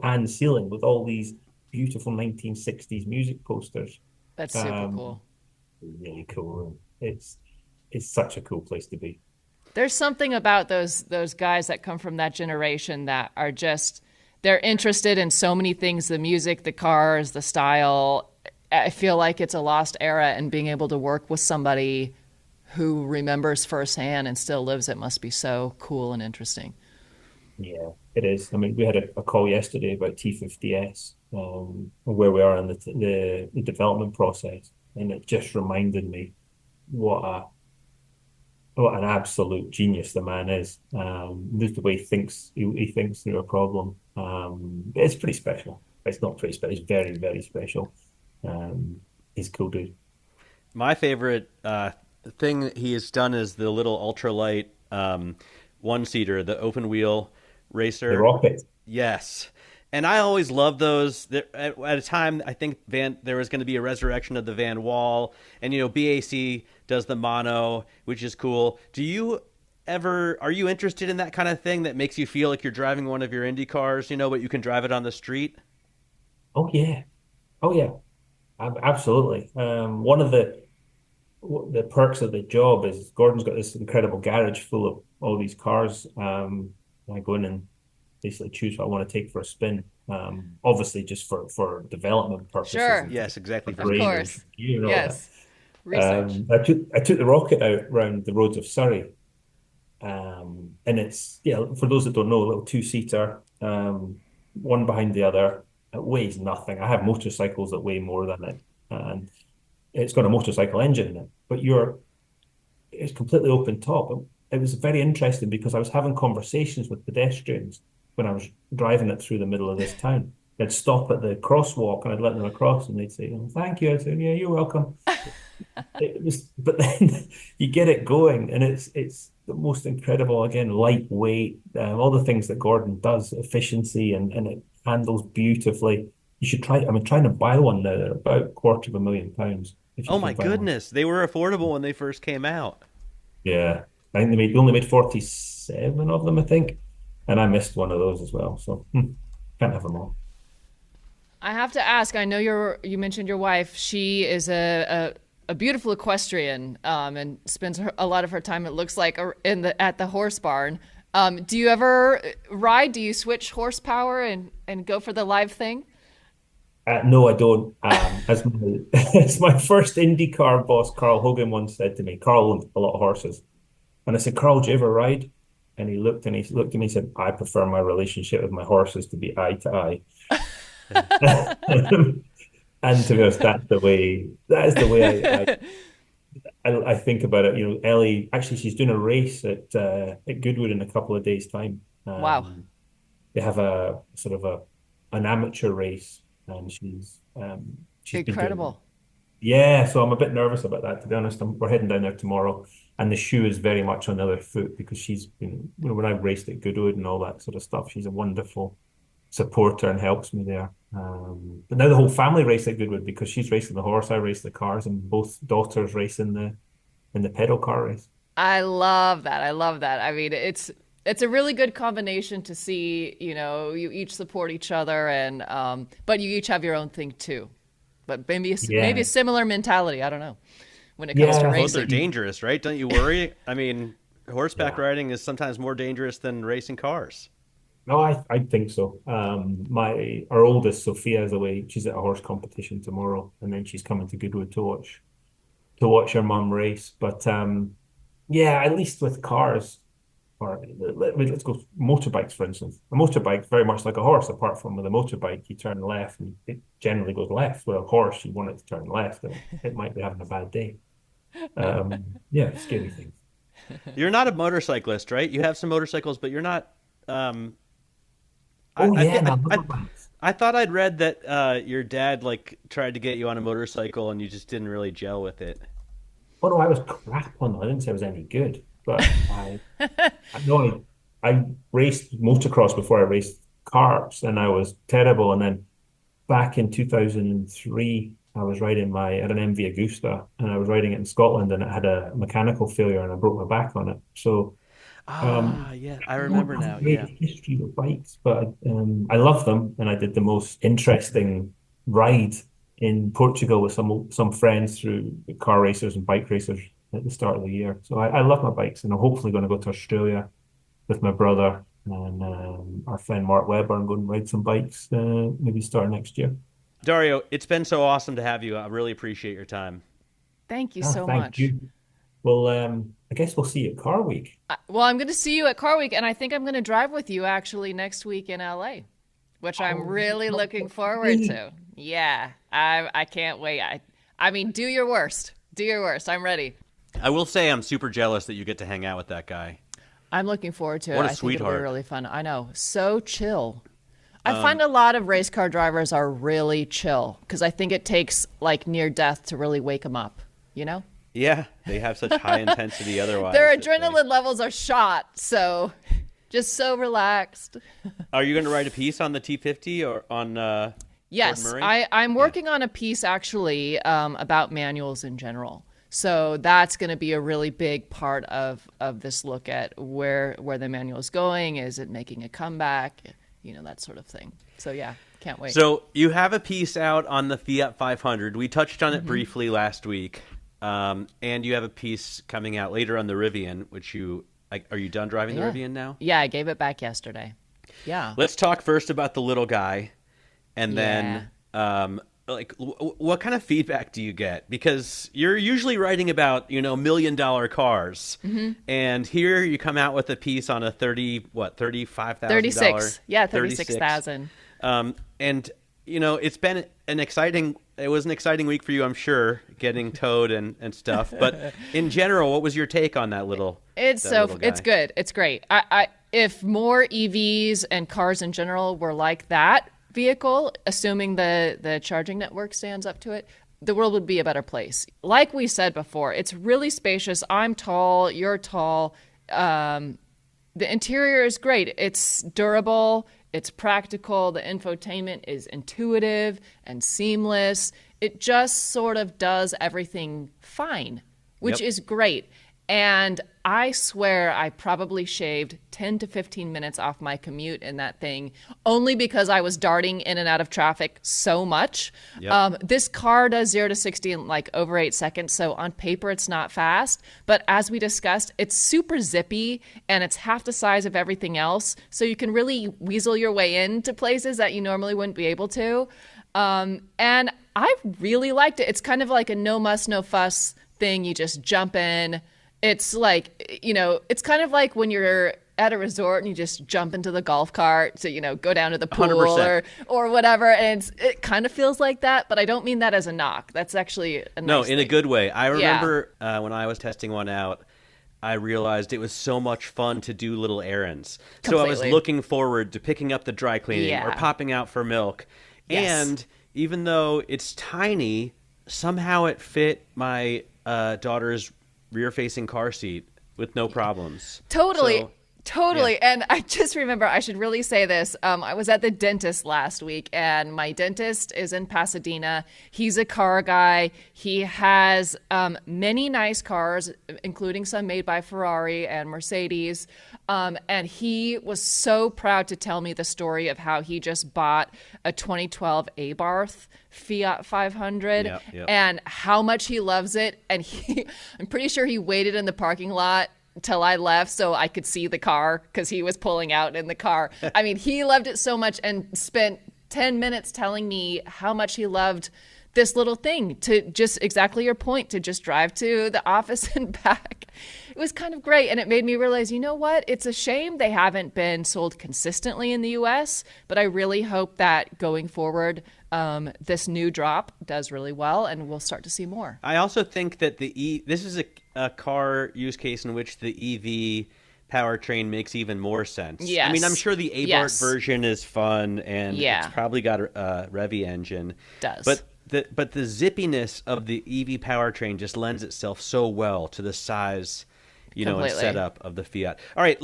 and ceiling with all these beautiful 1960s music posters. That's super cool. Really cool room. It's such a cool place to be. There's something about those guys that come from that generation that are just, they're interested in so many things, the music, the cars, the style. I feel like it's a lost era, and being able to work with somebody who remembers firsthand and still lives it must be so cool and interesting. Yeah, it is. I mean, we had a call yesterday about T50S, where we are in the development process. and it just reminded me what a what an absolute genius the man is. Just the way he thinks through a problem. It's pretty special. It's not pretty special. It's very, very special. He's cool dude. My favorite thing that he has done is the little ultralight one seater, the open wheel The racer. rocket. Yes. And I always loved those. At a time, I think there was going to be a resurrection of the Van Wall, and BAC does the mono, which is cool. Are you interested in that kind of thing that makes you feel like you're driving one of your Indy cars, but you can drive it on the street? Oh yeah. Oh yeah. Absolutely. One of the perks of the job is Gordon's got this incredible garage full of all these cars. I go in and basically choose what I want to take for a spin. Obviously, just for development purposes Sure. and Yes, exactly. Of course. you know that. Yes. Research. I took the rocket out around the roads of Surrey, and it's for those that don't know, a little two-seater, one behind the other. It weighs nothing. I have motorcycles that weigh more than it, and it's got a motorcycle engine in it. But it's completely open top. It was very interesting because I was having conversations with pedestrians when I was driving it through the middle of this town. They'd stop at the crosswalk and I'd let them across, and they'd say, "Oh, thank you." I'd say, "Yeah, you're welcome." But then you get it going, and it's the most incredible. Again, lightweight, all the things that Gordon does, efficiency, and it handles beautifully. You should try. I'm trying to buy one now. They're about £250,000 if you Oh my can find one. goodness, they were affordable when they first came out. Yeah, I think they only made 47 of them, I think, and I missed one of those as well. So can't have them all. I have to ask. I know you mentioned your wife. She is a beautiful equestrian, and spends a lot of her time, it looks like, at the horse barn. Do you ever ride? Do you switch horsepower and go for the live thing? No, I don't. As my first IndyCar boss, Carl Hogan, once said to me, Carl owned a lot of horses. And I said, Carl, do you ever ride? And he looked at me and said, I prefer my relationship with my horses to be eye to eye. And to be honest, that is the way I think about it. Ellie, actually, she's doing a race at Goodwood in a couple of days' time. Wow. They have a sort of an amateur race, and she's been doing. Incredible. Yeah, so I'm a bit nervous about that, to be honest. We're heading down there tomorrow, and the shoe is very much on the other foot because she's been, when I've raced at Goodwood and all that sort of stuff, she's a wonderful supporter and helps me there. But now the whole family race at Goodwood because she's racing the horse, I race the cars, and both daughters race in the pedal car race. I love that. I love that. I mean, it's a really good combination to see, you each support each other, and but you each have your own thing too. But maybe a similar mentality. I don't know when it comes to Yeah. Both are racing. dangerous, right? Don't you worry? I mean, horseback riding is sometimes more dangerous than racing cars. No, I think so. Our oldest Sophia is away. She's at a horse competition tomorrow, and then she's coming to Goodwood to watch her mum race. But yeah, at least with cars, or let's go motorbikes, for instance. A motorbike very much like a horse, apart from with a motorbike, you turn left and it generally goes left. With a horse, you want it to turn left, and it might be having a bad day. Yeah, scary thing. You're not a motorcyclist, right? You have some motorcycles, but you're not. Oh I, yeah, I, no, I, motorbikes. I thought I'd read that your dad tried to get you on a motorcycle and you just didn't really gel with it. Oh no, I was crap on them. I didn't say I was any good, but I know I raced motocross before I raced cars, and I was terrible. And then back in 2003, I had an MV Agusta, and I was riding it in Scotland, and it had a mechanical failure, and I broke my back on it. So Ah, yeah, I I don't remember have a now. Yeah. great history with bikes, but I love them, and I did the most interesting ride in Portugal with some friends through car racers and bike racers at the start of the year. So I love my bikes, and I'm hopefully going to go to Australia with my brother and our friend Mark Webber and go and ride some bikes maybe start next year. Dario, it's been so awesome to have you. I really appreciate your time. Thank you Ah, so thank much. you. Well, I guess we'll see you at Car Week. Well, I'm going to see you at Car Week, and I think I'm going to drive with you actually next week in LA, which I'm Oh, really no looking forward way. to. Yeah, I can't wait. I mean, do your worst. Do your worst. I'm ready. I will say I'm super jealous that you get to hang out with that guy. I'm looking forward to it. What a I think it'll sweetheart. be really fun. I know. So chill. I find a lot of race car drivers are really chill because I think it takes like near death to really wake them up, you know? Yeah, they have such high intensity otherwise. Their adrenaline levels are shot, so just so relaxed. Are you going to write a piece on the T.50 or on Yes, Gordon Murray? I'm working on a piece actually about manuals in general. So that's going to be a really big part of this look at where the manual is going. Is it making a comeback? You know, that sort of thing. So yeah, can't wait. So you have a piece out on the Fiat 500. We touched on it briefly last week. And you have a piece coming out later on the Rivian, which are you done driving the Rivian now? Yeah, I gave it back yesterday. Yeah. Let's talk first about the little guy, and then what kind of feedback do you get? Because you're usually writing about $1 million cars, and here you come out with a piece on a $35,000, 36, yeah, 36,000. And it's been it was an exciting week for you, I'm sure, getting towed and stuff. But in general, what was your take on that little? It's good. It's great. If more EVs and cars in general were like that vehicle, assuming the charging network stands up to it, the world would be a better place. Like we said before, it's really spacious. I'm tall, you're tall. The interior is great. It's durable. It's practical. The infotainment is intuitive and seamless. It just sort of does everything fine, which is great. And I swear I probably shaved 10 to 15 minutes off my commute in that thing only because I was darting in and out of traffic so much. This car does 0 to 60 in like over 8 seconds. So on paper, it's not fast. But as we discussed, it's super zippy and it's half the size of everything else. So you can really weasel your way into places that you normally wouldn't be able to. And I really liked it. It's kind of like a no muss, no fuss thing. You just jump in. It's like, it's kind of like when you're at a resort and you just jump into the golf cart to, go down to the pool 100%. or whatever. And it kind of feels like that, but I don't mean that as a knock. That's actually a nice No, in thing. a good way. I remember when I was testing one out, I realized it was so much fun to do little errands. Completely. So I was looking forward to picking up the dry cleaning or Yeah. popping out for milk. Yes. And even though it's tiny, somehow it fit my daughter's rear-facing car seat with no problems. Totally. So, Totally. yeah. And I just remember, I should really say this. I was at the dentist last week, and my dentist is in Pasadena. He's a car guy. He has many nice cars, including some made by Ferrari and Mercedes. And he was so proud to tell me the story of how he just bought a 2012 Abarth Fiat 500 Yep. and how much he loves it. And I'm pretty sure he waited in the parking lot till I left so I could see the car because he was pulling out in the car. I mean, he loved it so much and spent 10 minutes telling me how much he loved this little thing, to just exactly your point, to just drive to the office and back. It was kind of great. And it made me realize, you know what? It's a shame they haven't been sold consistently in the US, but I really hope that going forward, this new drop does really well and we'll start to see more. I also think that this is a car use case in which the EV powertrain makes even more sense. Yes. I mean, I'm sure the Abarth version is fun and it's probably got a Revy engine. Does. But the zippiness of the EV powertrain just lends itself so well to the size, and setup of the Fiat. All right,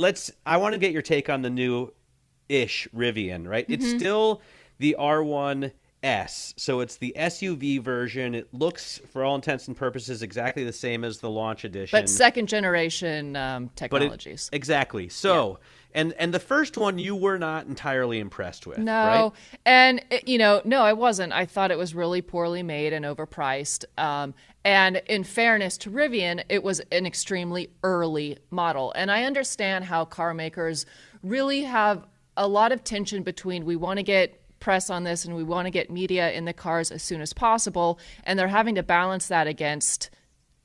I want to get your take on the new-ish Rivian, right? Mm-hmm. It's still the R1S, so it's the SUV version. It looks, for all intents and purposes, exactly the same as the launch edition. But second generation technologies. Exactly. So, and the first one you were not entirely impressed with, No, right? and no, I wasn't. I thought it was really poorly made and overpriced. And in fairness to Rivian, it was an extremely early model. And I understand how car makers really have a lot of tension between we want to get press on this and we want to get media in the cars as soon as possible, and they're having to balance that against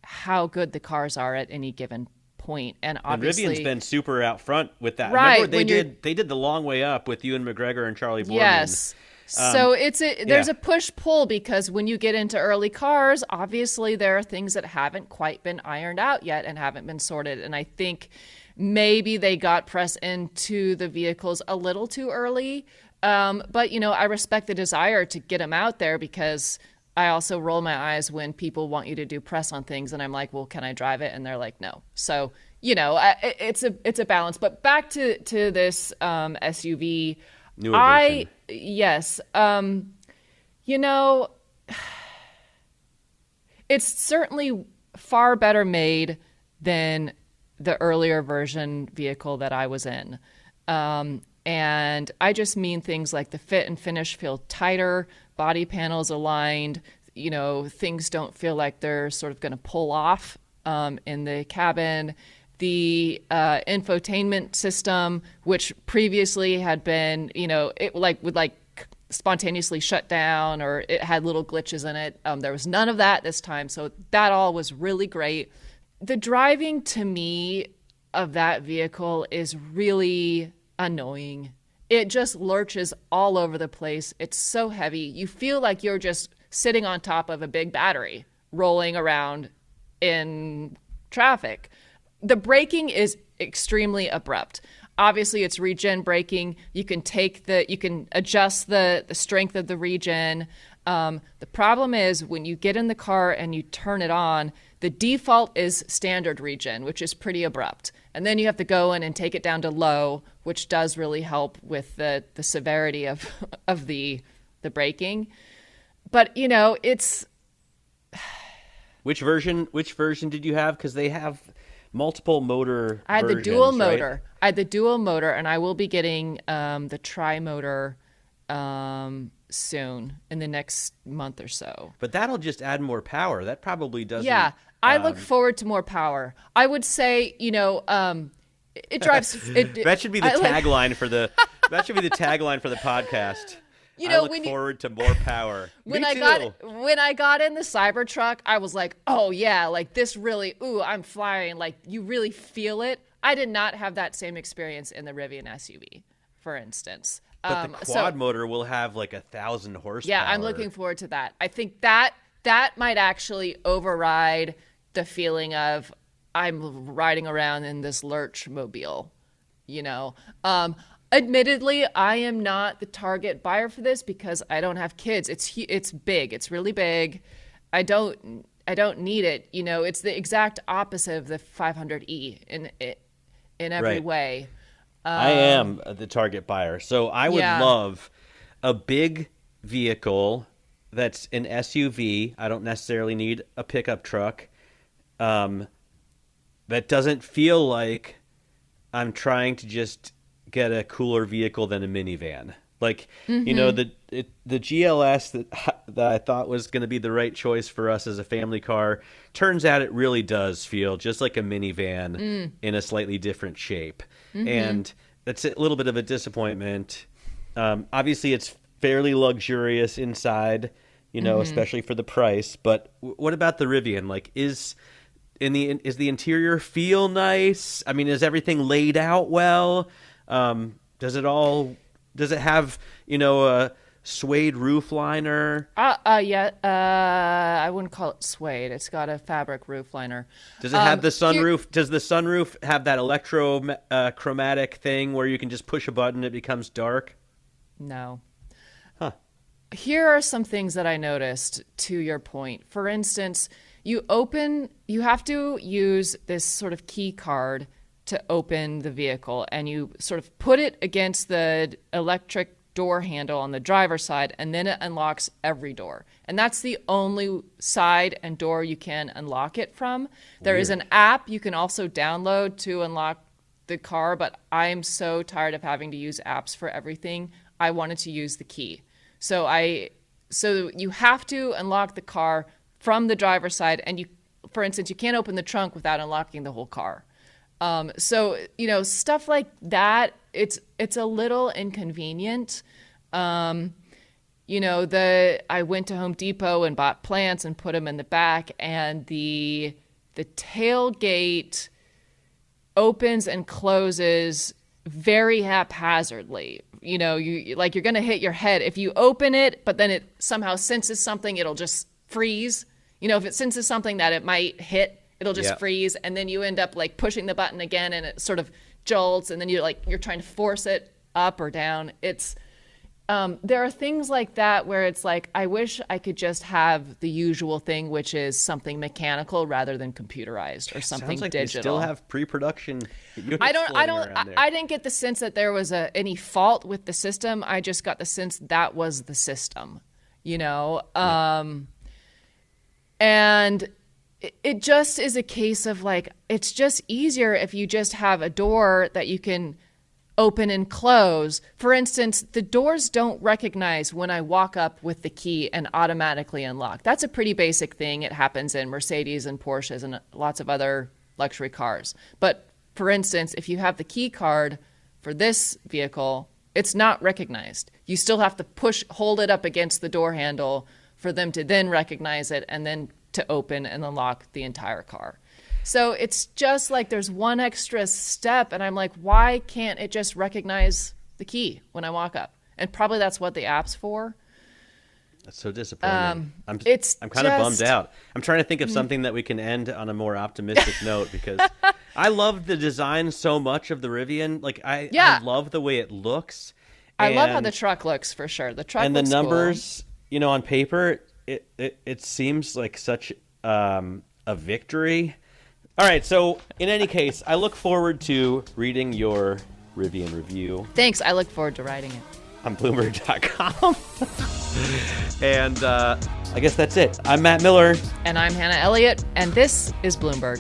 how good the cars are at any given point. And obviously, Rivian's been super out front with that. Right, Remember, they did the long way up with Ewan McGregor and Charlie Boorman. Yes. So there's a push-pull, because when you get into early cars, obviously there are things that haven't quite been ironed out yet and haven't been sorted. And I think maybe they got press into the vehicles a little too early. But, I respect the desire to get them out there, because I also roll my eyes when people want you to do press on things. And I'm like, well, can I drive it? And they're like, no. So, it's a balance. But back to this SUV. New edition. Yes. It's certainly far better made than the earlier version vehicle that I was in. And I just mean things like the fit and finish feel tighter, body panels aligned, things don't feel like they're sort of going to pull off in the cabin. The infotainment system, which previously had been, it would spontaneously shut down, or it had little glitches in it. There was none of that this time. So that all was really great. The driving, to me, of that vehicle is really annoying. It just lurches all over the place. It's so heavy. You feel like you're just sitting on top of a big battery rolling around in traffic. The braking is extremely abrupt. Obviously, it's regen braking. You can adjust the strength of the regen. The problem is when you get in the car and you turn it on, the default is standard regen, which is pretty abrupt. And then you have to go in and take it down to low, which does really help with the severity of the braking. But, it's... Which version did you have? Because they have multiple motor I had versions, the dual right? motor. I had the dual motor, and I will be getting the tri-motor soon, in the next month or so. But that'll just add more power. That probably doesn't... Yeah, I look forward to more power. I would say, it drives... that should be the tagline for the... That should be the tagline for the podcast. I look forward to more power. When I got in the Cybertruck, I was like, oh yeah, like this really, I'm flying. Like you really feel it. I did not have that same experience in the Rivian SUV, for instance. But the quad motor will have like 1,000 horsepower. Yeah, I'm looking forward to that. I think that might actually override the feeling of I'm riding around in this lurch mobile, Admittedly, I am not the target buyer for this because I don't have kids. It's big. It's really big. I don't need it. It's the exact opposite of the 500e in every way. I am the target buyer. So I would love a big vehicle that's an SUV. I don't necessarily need a pickup truck. That doesn't feel like I'm trying to just get a cooler vehicle than a minivan. Like, the GLS that I thought was going to be the right choice for us as a family car, turns out it really does feel just like a minivan in a slightly different shape. And that's a little bit of a disappointment. Obviously, it's fairly luxurious inside, especially for the price. But what about the Rivian? Like, is the interior feel nice? I mean, is everything laid out well? Does it have, a suede roof liner? Yeah. I wouldn't call it suede. It's got a fabric roof liner. Does it have the sunroof? Does the sunroof have that chromatic thing where you can just push a button, it becomes dark? No. Huh. Here are some things that I noticed to your point. For instance, you have to use this sort of key card to open the vehicle, and you sort of put it against the electric door handle on the driver's side, and then it unlocks every door. And that's the only side and door you can unlock it from. There is an app you can also download to unlock the car, but I'm so tired of having to use apps for everything. I wanted to use the key. So you have to unlock the car from the driver's side, and for instance, you can't open the trunk without unlocking the whole car. Stuff like that, it's a little inconvenient. I went to Home Depot and bought plants and put them in the back, and the tailgate opens and closes very haphazardly. You know, you're going to hit your head. If you open it, but then it somehow senses something, it'll just freeze. You know, if it senses something that it might hit, it'll just freeze. And then you end up like pushing the button again and it sort of jolts. And then you're trying to force it up or down. There are things like that where it's like, I wish I could just have the usual thing, which is something mechanical rather than computerized or something Sounds like digital. They still have pre-production units I didn't get the sense that there was any fault with the system. I just got the sense that was the system, you know? And it just is a case of like, it's just easier if you just have a door that you can open and close. For instance, the doors don't recognize when I walk up with the key and automatically unlock. That's a pretty basic thing. It happens in Mercedes and Porsches and lots of other luxury cars. But for instance, if you have the key card for this vehicle, it's not recognized. You still have to hold it up against the door handle for them to then recognize it and then to open and unlock the entire car. So it's just like there's one extra step, and I'm like, why can't it just recognize the key when I walk up? And probably that's what the app's for. That's so disappointing. I'm kind of bummed out. I'm trying to think of something that we can end on a more optimistic note, because I love the design so much of the Rivian. Like I love the way it looks. I love how the truck looks, for sure. The truck and looks the numbers, cool. You know, on paper, it seems like such a victory. All right, so in any case, I look forward to reading your Rivian review. Thanks. I look forward to writing it. On Bloomberg.com. And I guess that's it. I'm Matt Miller. And I'm Hannah Elliott. And this is Bloomberg.